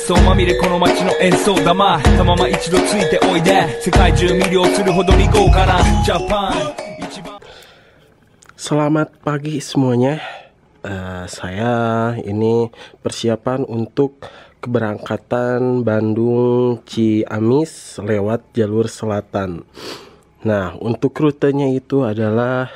想まみれこの街の演奏玉たまま一度ついておいで世界中魅了するほどに豪華なジャパン。 Selamat pagi semuanya. Saya ini persiapan untuk keberangkatan Bandung Ciamis lewat jalur selatan. Nah, untuk rutenya itu adalah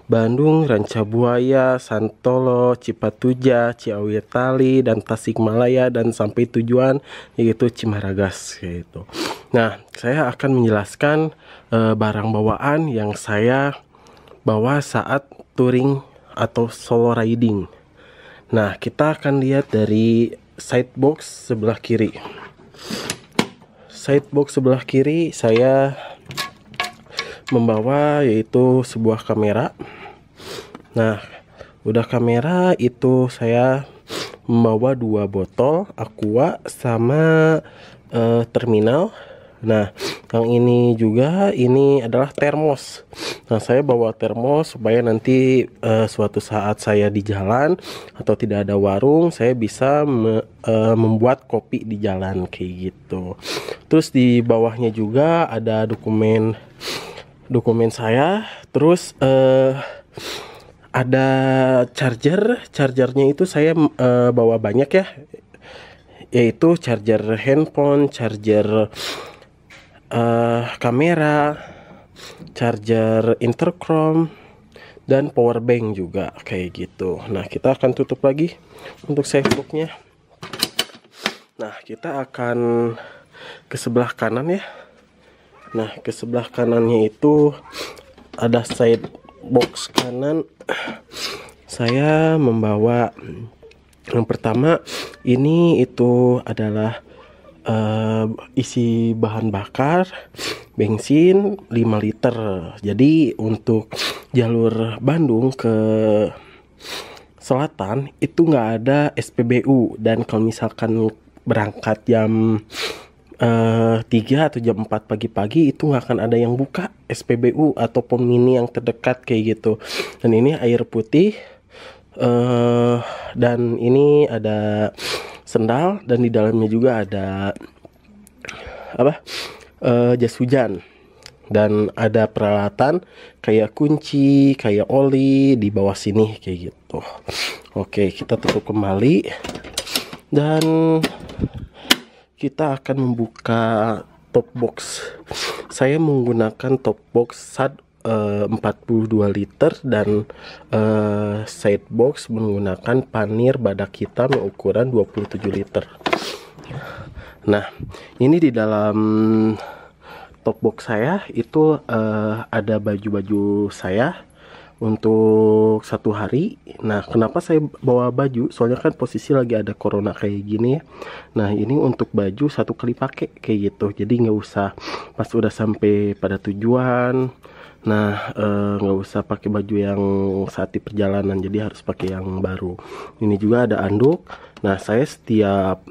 Bandung, Rancabuaya, Santolo, Cipatuja, Ciawi Tali, dan Tasikmalaya, dan sampai tujuan yaitu Cimaragas gitu. Nah, saya akan menjelaskan barang bawaan yang saya bawa saat touring atau solo riding. Nah, kita akan lihat dari side box sebelah kiri. Side box sebelah kiri saya membawa yaitu sebuah kamera. Nah, udah kamera itu saya membawa 2 botol aqua sama terminal. Nah, yang ini juga ini adalah termos. Nah, saya bawa termos supaya nanti suatu saat saya di jalan atau tidak ada warung, saya bisa membuat kopi di jalan kayak gitu. Terus di bawahnya juga ada dokumen saya. Terus ada chargernya itu saya bawa banyak ya, yaitu charger handphone, charger kamera, charger intercom, dan power bank juga kayak gitu. Nah, kita akan tutup lagi untuk safe box-nya. Nah, kita akan ke sebelah kanan ya. Nah, ke sebelah kanannya itu ada side box kanan. Saya membawa yang pertama ini itu adalah isi bahan bakar bensin 5 liter. Jadi untuk jalur Bandung ke selatan itu nggak ada SPBU, dan kalau misalkan berangkat jam 3 atau jam 4 pagi-pagi itu nggak akan ada yang buka SPBU atau pom mini yang terdekat kayak gitu. Dan ini air putih, dan ini ada sendal, dan di dalamnya juga ada jas hujan, dan ada peralatan kayak kunci, kayak oli di bawah sini kayak gitu. Oke, kita tutup kembali dan kita akan membuka top box. Saya menggunakan top box SAD 42 liter dan side box menggunakan panir badak hitam ukuran 27 liter. Nah, ini di dalam top box saya itu ada baju-baju saya untuk 1 hari. Nah, kenapa saya bawa baju? Soalnya kan posisi lagi ada corona kayak gini ya. Nah, ini untuk baju 1 kali pakai kayak gitu. Jadi nggak usah pas udah sampai pada tujuan. Nah, nggak usah pakai baju yang saat di perjalanan, jadi harus pakai yang baru. Ini juga ada anduk. Nah, saya setiap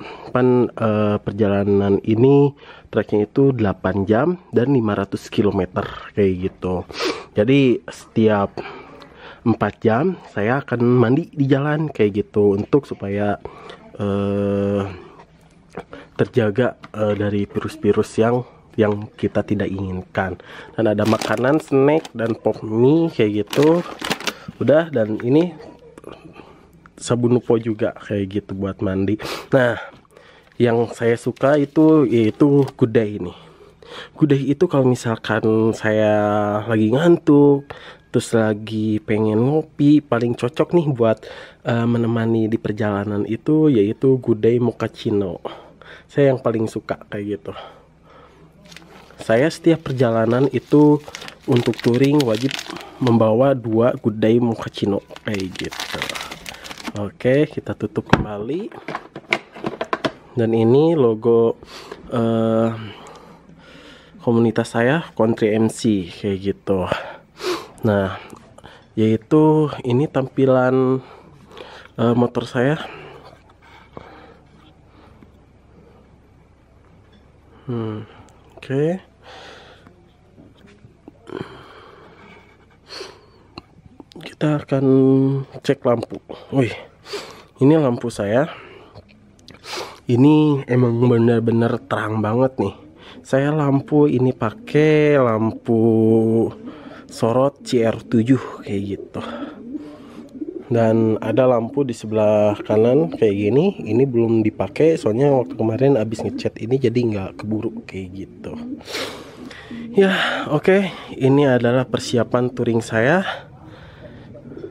perjalanan ini treknya itu 8 jam dan 500 km kayak gitu. Jadi setiap 4 jam saya akan mandi di jalan kayak gitu, untuk supaya terjaga dari virus-virus yang kita tidak inginkan. Dan ada makanan, snack, dan pop mie kayak gitu. Udah, dan ini sabun lupo juga kayak gitu buat mandi. Nah, yang saya suka itu yaitu gudai ini. Gudai itu kalau misalkan saya lagi ngantuk, terus lagi pengen ngopi, paling cocok nih buat menemani di perjalanan itu yaitu gudai mochaccino. Saya yang paling suka kayak gitu. Saya setiap perjalanan itu untuk touring wajib membawa 2 gudai mochaccino kayak gitu. Oke, kita tutup kembali. Dan ini logo komunitas saya, Country MC kayak gitu. Nah, yaitu ini tampilan motor saya. Oke. Kita akan cek lampu. Wih, ini lampu saya. Ini emang bener-bener terang banget nih. Saya lampu ini pakai lampu sorot CR7 kayak gitu. Dan ada lampu di sebelah kanan kayak gini. Ini belum dipakai soalnya waktu kemarin abis ngecat ini jadi nggak keburu kayak gitu. Ya, oke. Ini adalah persiapan touring saya.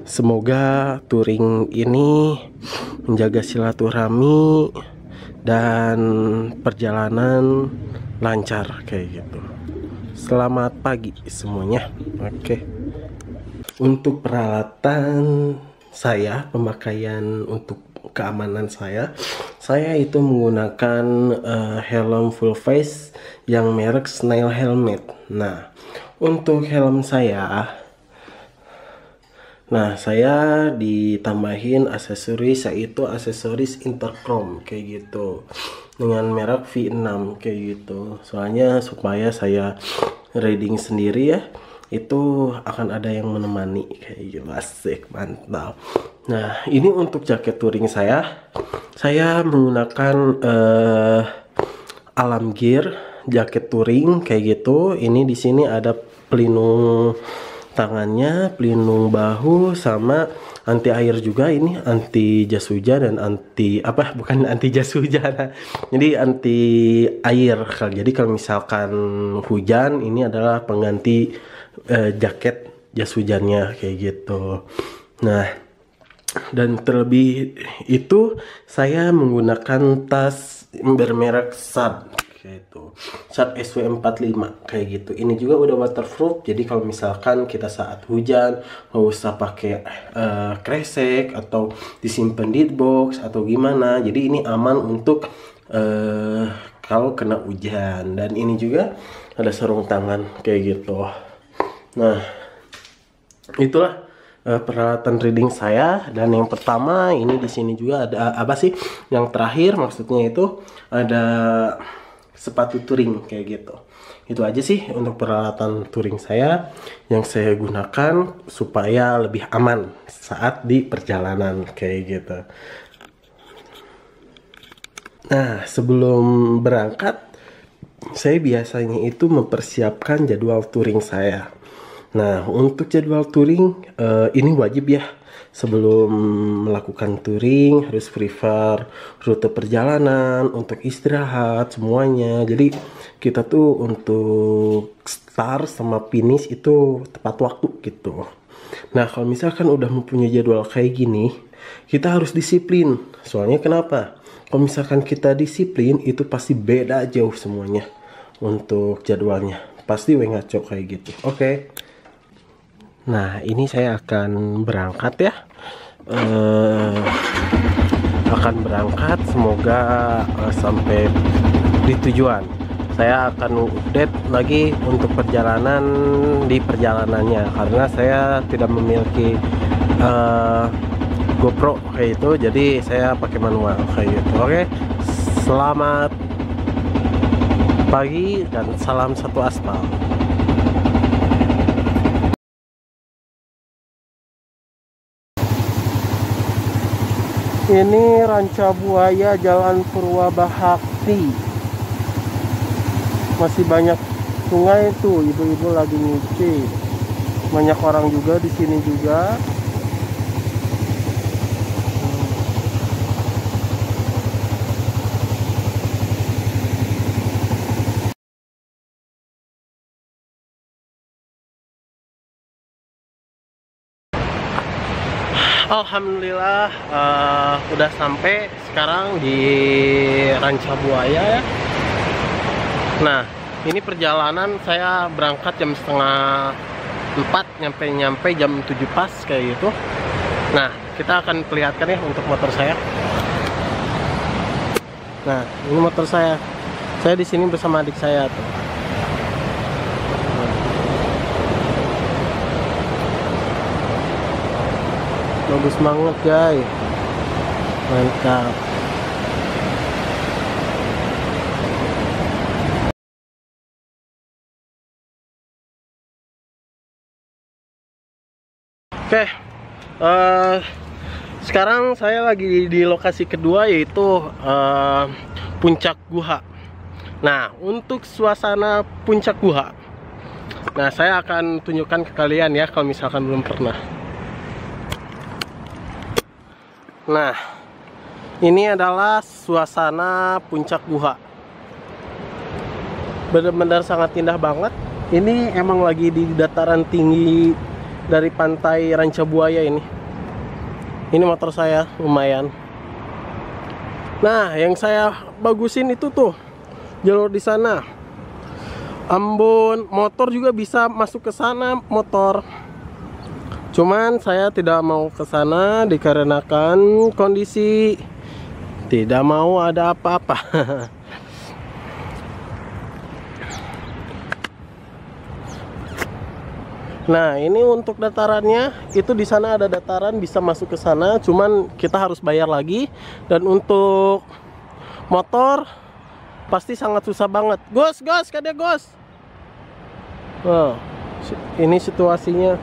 Semoga touring ini menjaga silaturahmi dan perjalanan lancar kayak gitu. Selamat pagi semuanya. Oke. Untuk peralatan saya, pemakaian untuk keamanan saya itu menggunakan helm full face yang merek Snail Helmet. Nah, untuk helm saya ditambahin aksesoris, yaitu aksesoris interchrome kayak gitu dengan merek V6 kayak gitu. Soalnya supaya saya riding sendiri ya, itu akan ada yang menemani kayak gitu. Asik, mantap. Nah, ini untuk jaket touring saya menggunakan Alam Gear jaket touring kayak gitu. Ini di sini ada pelindung tangannya, pelindung bahu, sama anti air juga. Ini anti jas hujan dan bukan anti jas hujan, jadi anti air. Jadi kalau misalkan hujan, ini adalah pengganti jaket jas hujannya kayak gitu. Nah, dan terlebih itu saya menggunakan tas bermerek SAD gitu, SAD SW45 kayak gitu. Ini juga udah waterproof, jadi kalau misalkan kita saat hujan nggak usah pakai kresek atau disimpan di box atau gimana. Jadi ini aman untuk kalau kena hujan. Dan ini juga ada sarung tangan kayak gitu. Nah, itulah peralatan riding saya. Dan yang pertama ini di sini juga ada apa sih? Yang terakhir maksudnya itu ada sepatu touring kayak gitu. Itu aja sih untuk peralatan touring saya yang saya gunakan supaya lebih aman saat di perjalanan kayak gitu. Nah, sebelum berangkat saya biasanya itu mempersiapkan jadwal touring saya. Nah, untuk jadwal touring ini wajib ya. Sebelum melakukan touring harus prepare rute perjalanan, untuk istirahat semuanya. Jadi kita tuh untuk start sama finish itu tepat waktu gitu. Nah, kalau misalkan udah mempunyai jadwal kayak gini, kita harus disiplin. Soalnya kenapa? Kalau misalkan kita disiplin, itu pasti beda jauh semuanya untuk jadwalnya. Pasti ngaco kayak gitu. Oke. Nah, ini saya akan berangkat ya. Akan berangkat, semoga sampai di tujuan. Saya akan update lagi untuk di perjalanannya, karena saya tidak memiliki GoPro kayak itu, jadi saya pakai manual kayak gitu. Oke, selamat pagi dan salam satu aspal. Ini Ranca Buaya, Jalan Purwabakti. Masih banyak sungai tuh, ibu-ibu lagi nyuci. Banyak orang juga di sini juga. Alhamdulillah udah sampai sekarang di Ranca Buaya ya. Nah, ini perjalanan saya berangkat jam setengah 4, nyampe jam 7 pas kayak gitu. Nah, kita akan perlihatkan ya untuk motor saya. Nah, ini motor saya. Saya di sini bersama adik saya tuh. Bagus banget guys, mantap. Oke, Sekarang saya lagi di lokasi kedua, yaitu Puncak Guha. Nah, untuk suasana Puncak Guha, nah saya akan tunjukkan ke kalian ya kalau misalkan belum pernah. Nah, ini adalah suasana Puncak Guha. Benar-benar sangat indah banget. Ini emang lagi di dataran tinggi dari pantai Rancabuaya ini. Ini motor saya lumayan. Nah, yang saya bagusin itu tuh jalur di sana. Ambon, motor juga bisa masuk ke sana, motor. Cuman saya tidak mau ke sana dikarenakan kondisi tidak mau ada apa-apa. Nah, ini untuk datarannya, itu di sana ada dataran bisa masuk ke sana, cuman kita harus bayar lagi. Dan untuk motor pasti sangat susah banget. Gos, kadang gos. Nah, ini situasinya.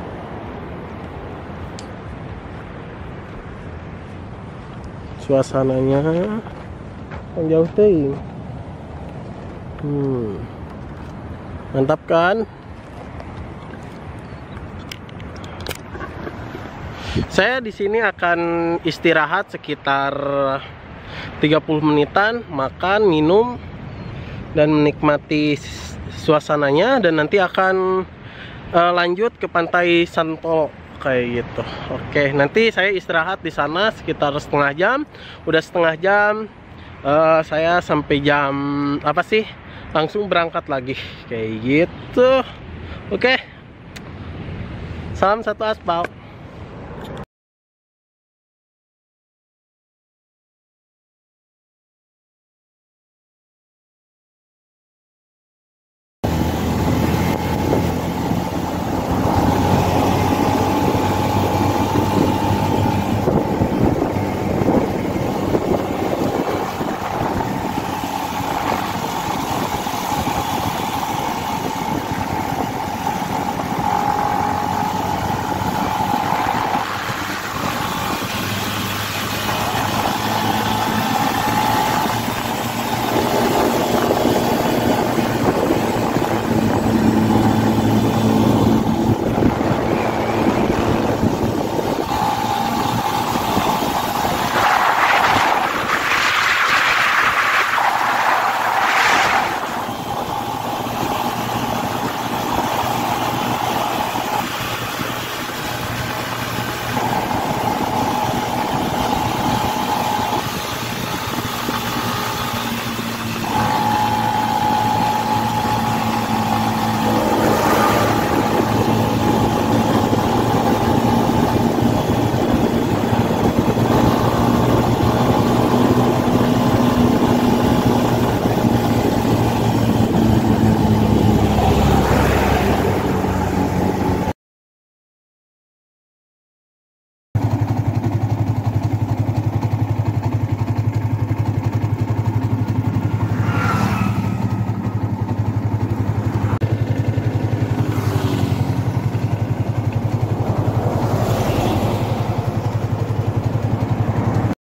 Suasananya yang jauh tuh. Mantap kan? Saya di sini akan istirahat sekitar 30 menitan, makan, minum, dan menikmati suasananya, dan nanti akan lanjut ke pantai Santolo kayak gitu. Oke, nanti saya istirahat di sana sekitar setengah jam. Udah setengah jam, saya sampai jam apa sih? Langsung berangkat lagi kayak gitu. Oke. Salam satu aspal.